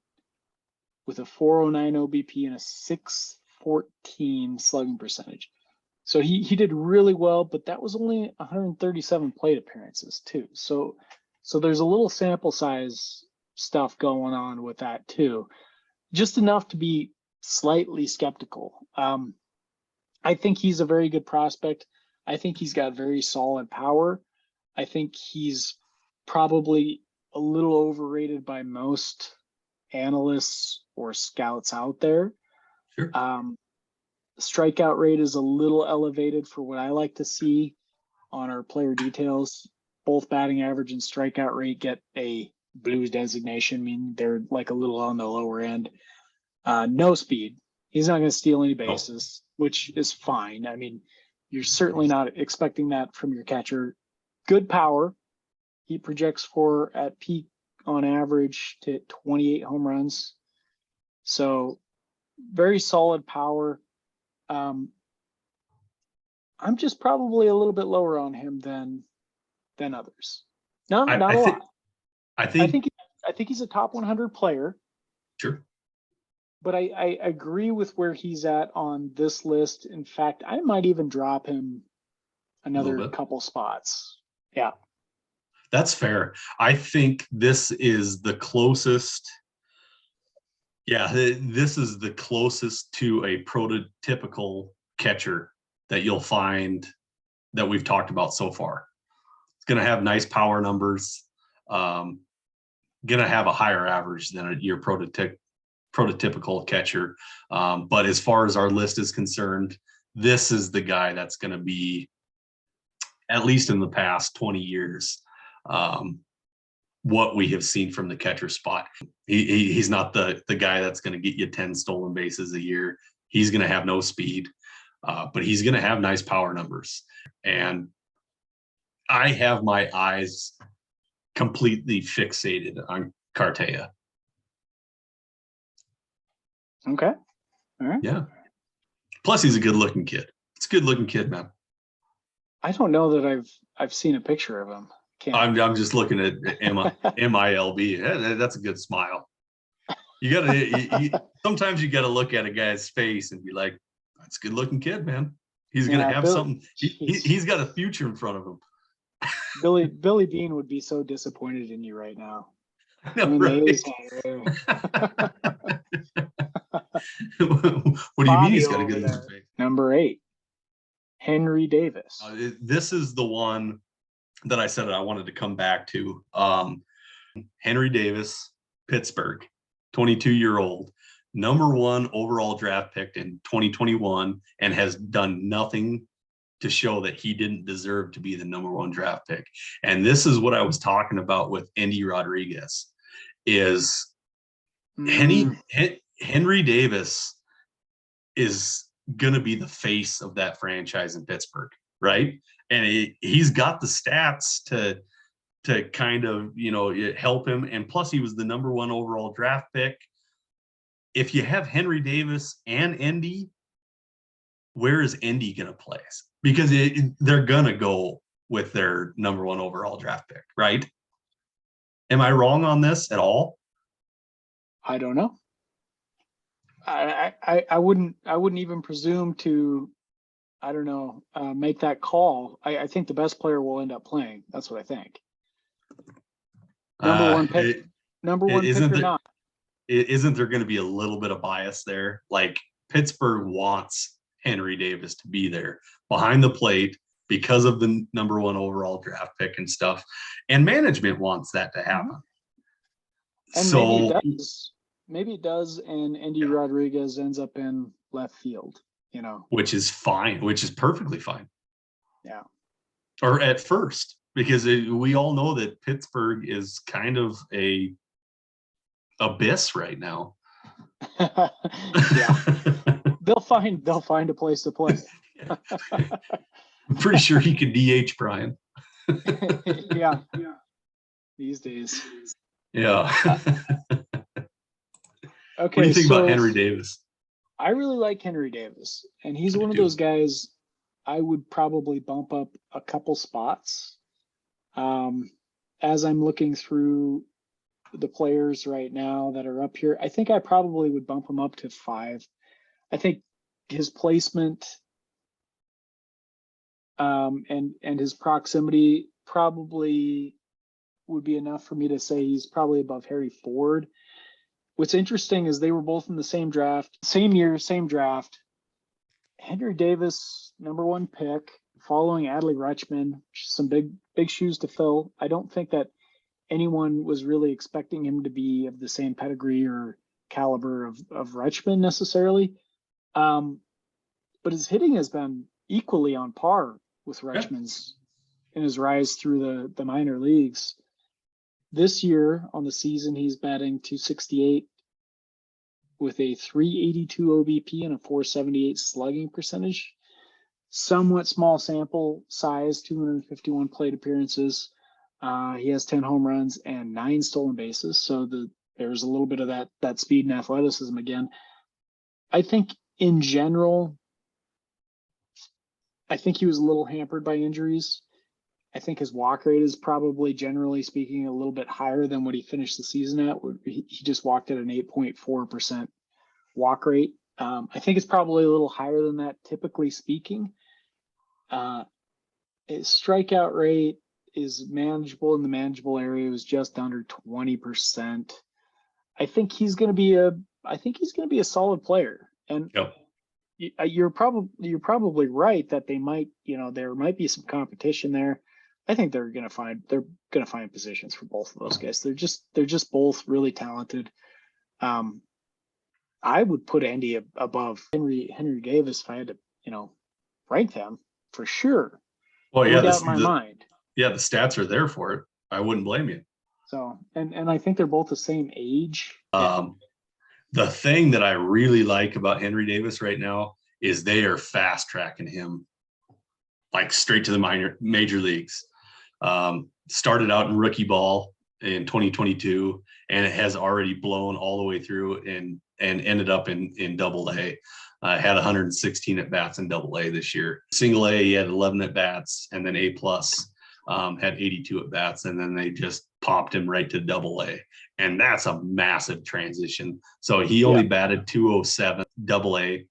with a 409 OBP and a 614 slugging percentage. So he did really well, but that was only 137 plate appearances too. So there's a little sample size stuff going on with that too. Just enough to be slightly skeptical. I think he's a very good prospect. I think he's got very solid power. I think he's probably a little overrated by most analysts or scouts out there. Sure. Strikeout rate is a little elevated for what I like to see on our player details. Both batting average and strikeout rate get a blues designation, meaning they're like a little on the lower end. No speed. He's not going to steal any bases, which is fine. I mean, you're certainly not expecting that from your catcher. Good power. He projects for at peak on average to 28 home runs. So very solid power. I'm just probably a little bit lower on him than others. No, not a lot. I think he's a top 100 player. Sure. But I agree with where he's at on this list. In fact, I might even drop him another couple spots. Yeah. That's fair. I think this is the closest. Yeah, this is the closest to a prototypical catcher that you'll find that we've talked about so far. It's going to have nice power numbers, going to have a higher average than your prototypical catcher. But as far as our list is concerned, this is the guy that's going to be, at least in the past 20 years, what we have seen from the catcher spot. He's not the guy that's going to get you 10 stolen bases a year. He's going to have no speed, but he's going to have nice power numbers. And I have my eyes completely fixated on Cartaya. Okay. All right. Yeah. Plus, he's a good-looking kid. It's a good-looking kid, man. I don't know that I've seen a picture of him. I'm just looking at MILB. That's a good smile. You gotta sometimes you gotta look at a guy's face and be like, "That's a good-looking kid, man. He's gonna have something. He's got a future in front of him." Billy Bean would be so disappointed in you right now. I mean, right? What do you mean he's got a good face? Number 8, Henry Davis. This is the one that I said I wanted to come back to. Henry Davis, Pittsburgh, 22-year-old, number 1 overall draft pick in 2021, and has done nothing to show that he didn't deserve to be the number 1 draft pick. And this is what I was talking about with Endy Rodriguez, is Henry Davis is going to be the face of that franchise in Pittsburgh, right? And he's got the stats to kind of, help him. And plus, he was the number 1 overall draft pick. If you have Henry Davis and Endy, where is Endy going to play? Because they're going to go with their number 1 overall draft pick, right? Am I wrong on this at all? I don't know. I wouldn't even presume to, I don't know, make that call. I think the best player will end up playing. That's what I think. Number 1 pick. Number 1 pick or not. Isn't there going to be a little bit of bias there? Like, Pittsburgh wants Henry Davis to be there behind the plate because of the number 1 overall draft pick and stuff. And management wants that to happen. And so maybe it does, and Endy Rodriguez ends up in left field, which is fine, which is perfectly fine. Yeah. Or at first, because we all know that Pittsburgh is kind of a abyss right now. Yeah. They'll find a place to play. I'm pretty sure he could DH Brian. Yeah. These days. Yeah. Okay. What do you think about Henry Davis? I really like Henry Davis, and he's one of those guys I would probably bump up a couple spots. As I'm looking through the players right now that are up here, I think I probably would bump him up to 5. I think his placement and his proximity probably would be enough for me to say he's probably above Harry Ford. What's interesting is they were both in the same draft, same year, same draft. Henry Davis, number one pick, following Adley Rutschman, some big shoes to fill. I don't think that anyone was really expecting him to be of the same pedigree or caliber of Rutschman necessarily. But his hitting has been equally on par with Rutschman's in his rise through the minor leagues. This year on the season, he's batting .268 with a .382 OBP and a .478 slugging percentage. Somewhat small sample size, 251 plate appearances. He has 10 home runs and 9 stolen bases. So there's a little bit of that speed and athleticism again. I think in general, I think he was a little hampered by injuries. I think his walk rate is probably, generally speaking, a little bit higher than what he finished the season at. He just walked at an 8.4% walk rate. I think it's probably a little higher than that, typically speaking. His strikeout rate is manageable in the manageable area. It was just under 20%. I think he's going to be a solid player. And you're probably right that they might, there might be some competition there. I think they're going to find positions for both of those guys. They're just both really talented. I would put Endy above Henry Davis if I had to, rank them for sure. Well, no doubt in my mind. Yeah, the stats are there for it. I wouldn't blame you. So, and I think they're both the same age. The thing that I really like about Henry Davis right now is they are fast tracking him like straight to the major leagues. Started out in rookie ball in 2022, and it has already blown all the way through and ended up in Double-A. Had 116 at bats in Double-A this year. Single-A, he had 11 at bats, and then A+ had 82 at bats, and then they just popped him right to Double-A, and that's a massive transition. So he only batted 207 Double-A.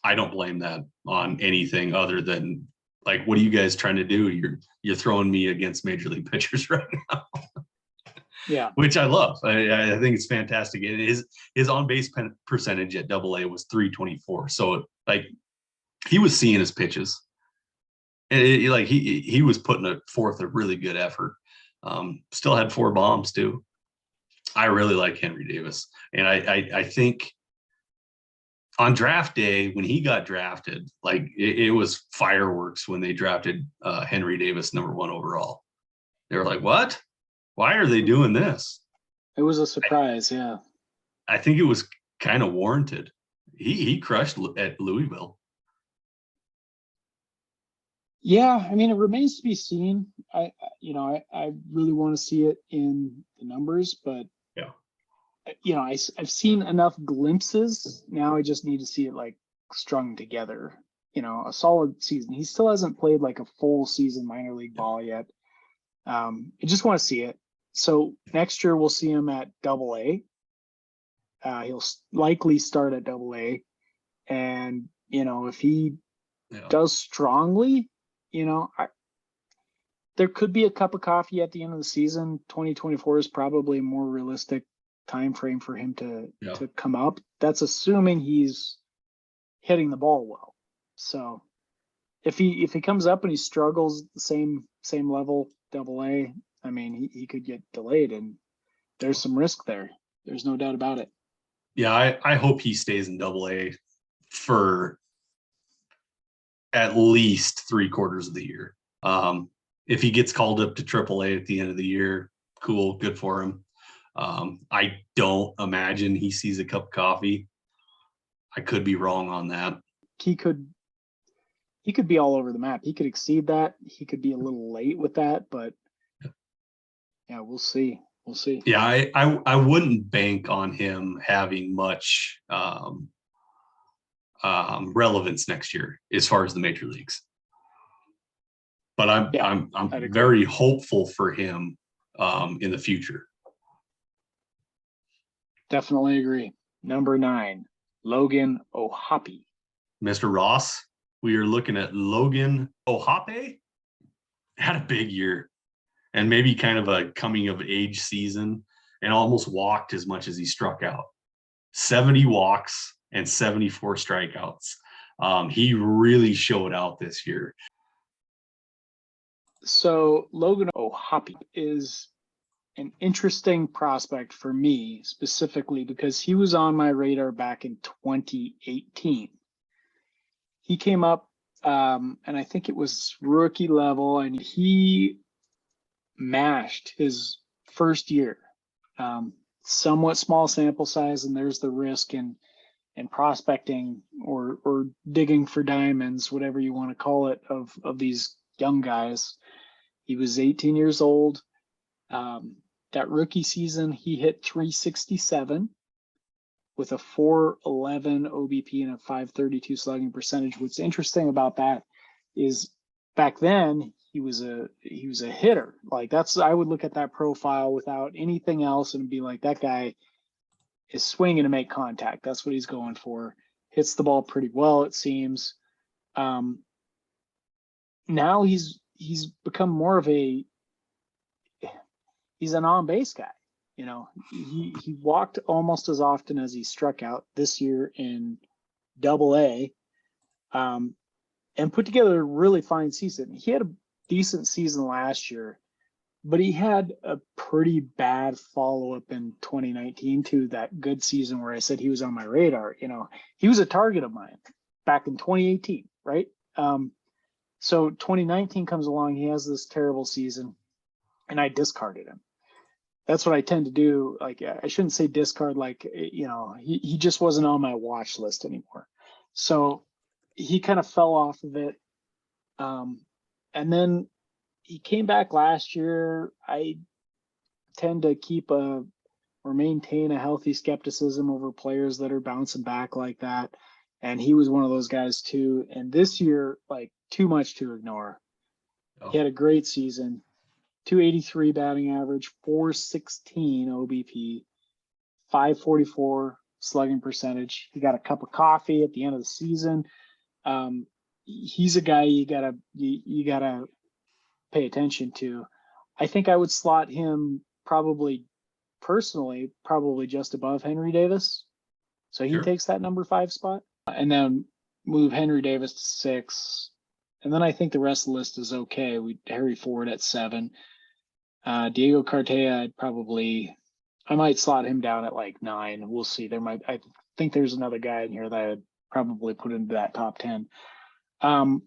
I don't blame that on anything other than, like, what are you guys trying to do? You're throwing me against major league pitchers right now. Yeah, which I love. I think it's fantastic. His on base percentage at Double-A was .324. So like he was seeing his pitches, and he was putting forth a really good effort. Still had 4 bombs too. I really like Henry Davis, and I think on draft day when he got drafted, like it was fireworks when they drafted Henry Davis #1 overall. They were like, "What? Why are they doing this?" It was a surprise. I think it was kind of warranted. He crushed at Louisville. Yeah, I mean, it remains to be seen. I really want to see it in the numbers, but I've seen enough glimpses. Now I just need to see it like strung together. A solid season. He still hasn't played like a full season minor league ball yet. I just want to see it. So next year we'll see him at Double-A. He'll likely start at Double-A, and if he does strongly, there could be a cup of coffee at the end of the season. 2024 is probably a more realistic time frame for him to come up. That's assuming he's hitting the ball well. So if he comes up and he struggles the same level Double-A, I mean, he could get delayed, and there's some risk there. There's no doubt about it. Yeah, I hope he stays in Double-A for at least 3/4 of the year. If he gets called up to Triple-A at the end of the year, cool, good for him. I don't imagine he sees a cup of coffee. I could be wrong on that. He could be all over the map. He could exceed that. He could be a little late with that, but yeah, we'll see. Yeah, I wouldn't bank on him having much relevance next year as far as the major leagues. But I'm very hopeful for him in the future. Definitely agree. Number 9, Logan O'Hoppe. Mr. Ross, we are looking at Logan O'Hoppe. Had a big year, and maybe kind of a coming of age season, and almost walked as much as he struck out. 70 walks and 74 strikeouts. He really showed out this year. So Logan O'Hoppe is an interesting prospect for me specifically because he was on my radar back in 2018. He came up, and I think it was rookie level, and he mashed his first year. Somewhat small sample size, and there's the risk in prospecting or digging for diamonds, whatever you want to call it, of these young guys. He was 18 years old. That rookie season, he hit 367 with a 411 OBP and a 532 slugging percentage. What's interesting about that is back then he was a hitter. Like I would look at that profile without anything else and be like, that guy is swinging to make contact. That's what he's going for. Hits the ball pretty well, it seems. Now he's become more of he's an on-base guy. You know, he walked almost as often as he struck out this year in Double-A, and put together a really fine season. He had a decent season last year, but he had a pretty bad follow-up in 2019 to that good season where I said he was on my radar. You know, he was a target of mine back in 2018, right? So 2019 comes along, he has this terrible season, and I discarded him. That's what I tend to do. Like, I shouldn't say discard, like, you know, he just wasn't on my watch list anymore. So he kind of fell off of it. And then he came back last year. I tend to keep or maintain a healthy skepticism over players that are bouncing back like that. And he was one of those guys too. And this year, like, too much to ignore. Oh. He had a great season. 283 batting average, 416 OBP, 544 slugging percentage. He got a cup of coffee at the end of the season. He's a guy you gotta pay attention to. I think I would slot him probably just above Henry Davis. So he takes that number 5 spot, and then move Henry Davis to 6. And then I think the rest of the list is okay. Harry Ford at 7. Diego Cartaya, I might slot him down at like 9. We'll see. I think there's another guy in here that I'd probably put into that top 10. But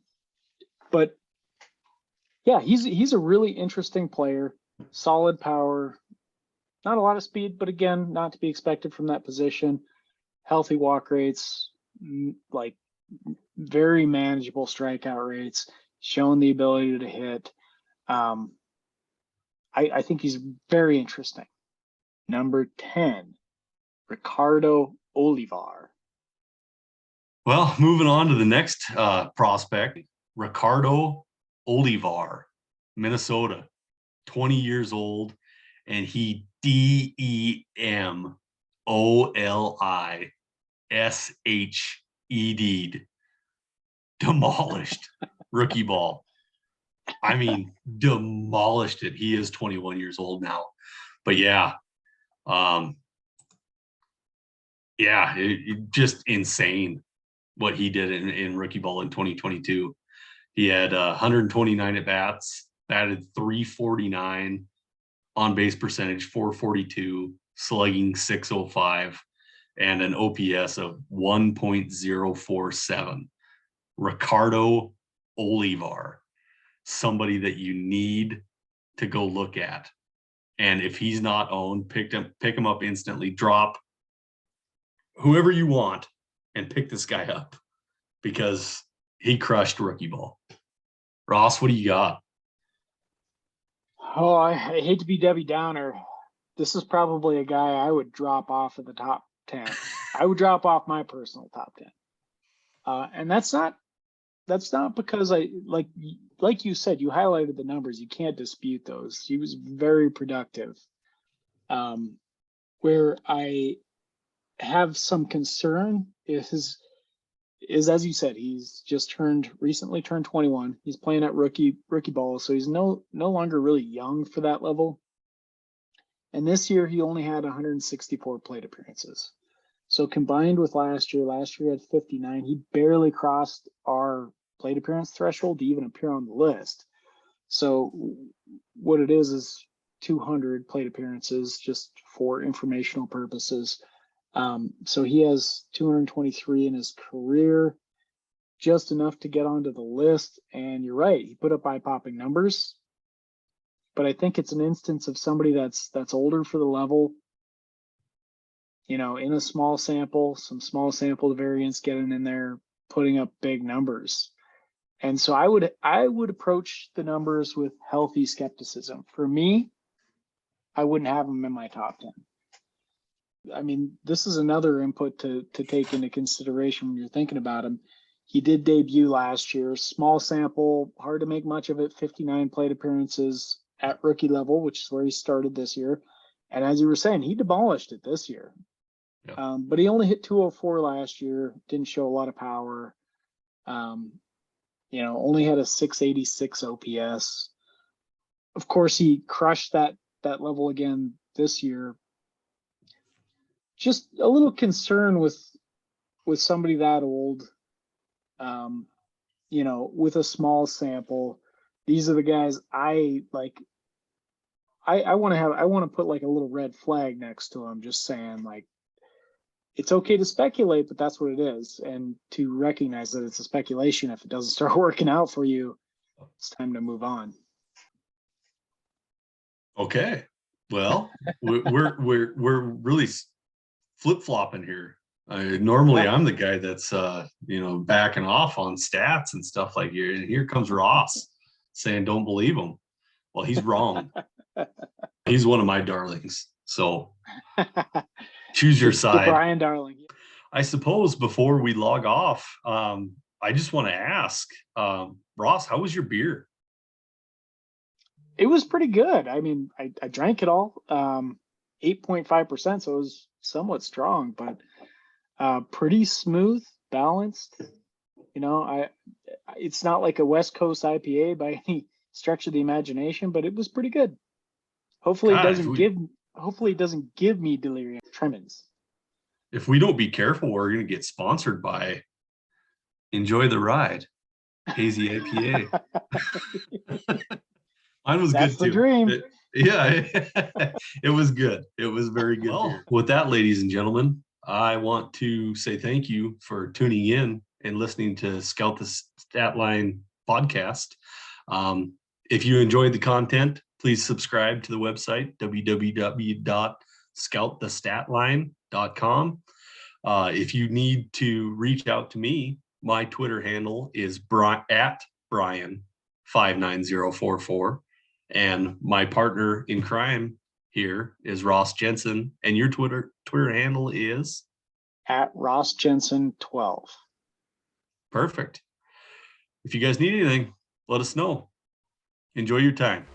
yeah, he's a really interesting player. Solid power, not a lot of speed, but again, not to be expected from that position. Healthy walk rates, like very manageable strikeout rates, showing the ability to hit. I think he's very interesting. Number 10, Ricardo Olivar. Well, moving on to the next prospect, Ricardo Olivar, Minnesota, 20 years old, and he DEMOLISHED, demolished rookie ball. I mean, demolished it. He is 21 years old now. But yeah, it just insane what he did in rookie ball in 2022. He had 129 at bats, batted 349, on base percentage 442, slugging 605, and an OPS of 1.047. Ricardo Olivar, somebody that you need to go look at. And if he's not owned, pick him up instantly. Drop whoever you want and pick this guy up because he crushed rookie ball. Ross, what do you got? Oh, I hate to be Debbie Downer. This is probably a guy I would drop off of the top 10. I would drop off my personal top 10. And that's not because like you said, you highlighted the numbers. You can't dispute those. He was very productive. Where I have some concern is as you said, he's just recently turned 21. He's playing at rookie ball, so he's no longer really young for that level. And this year he only had 164 plate appearances. So combined with last year he had 59. He barely crossed our plate appearance threshold to even appear on the list. So what it is 200 plate appearances just for informational purposes. So he has 223 in his career, just enough to get onto the list. And you're right, he put up eye-popping numbers. But I think it's an instance of somebody that's older for the level, in a small sample, some small sample variance getting in there, putting up big numbers. And so I would approach the numbers with healthy skepticism. For me, I wouldn't have him in my top 10. I mean, this is another input to take into consideration when you're thinking about him. He did debut last year, small sample, hard to make much of it, 59 plate appearances at rookie level, which is where he started this year. And as you were saying, he demolished it this year. Yeah. But he only hit 204 last year, didn't show a lot of power. Only had a 686 OPS. Of course, he crushed that level again this year. Just a little concern with somebody that old, with a small sample. These are the guys I like. I want to put like a little red flag next to him, just saying like, it's okay to speculate, but that's what it is. And to recognize that it's a speculation. If it doesn't start working out for you, it's time to move on. Okay. Well, we're really flip-flopping here. Normally I'm the guy that's backing off on stats and stuff like here. And here comes Ross saying don't believe him. Well, he's wrong. He's one of my darlings. So choose your side. The Brian Darling. I suppose before we log off, I just want to ask, Ross, how was your beer? It was pretty good. I mean, I drank it all, 8.5%, so it was somewhat strong, but pretty smooth, balanced. It's not like a West Coast IPA by any stretch of the imagination, but it was pretty good. Hopefully it doesn't give me delirium tremens. If we don't be careful, we're going to get sponsored by Enjoy the Ride, Hazy IPA. Mine was That's good too. The dream. It was good. It was very good. Well, with that, ladies and gentlemen, I want to say thank you for tuning in and listening to Scout the Statline podcast. If you enjoyed the content, please subscribe to the website, www.scoutthestatline.com. If you need to reach out to me, my Twitter handle is at Brian59044. And my partner in crime here is Ross Jensen. And your Twitter handle is? At Ross Jensen 12. Perfect. If you guys need anything, let us know. Enjoy your time.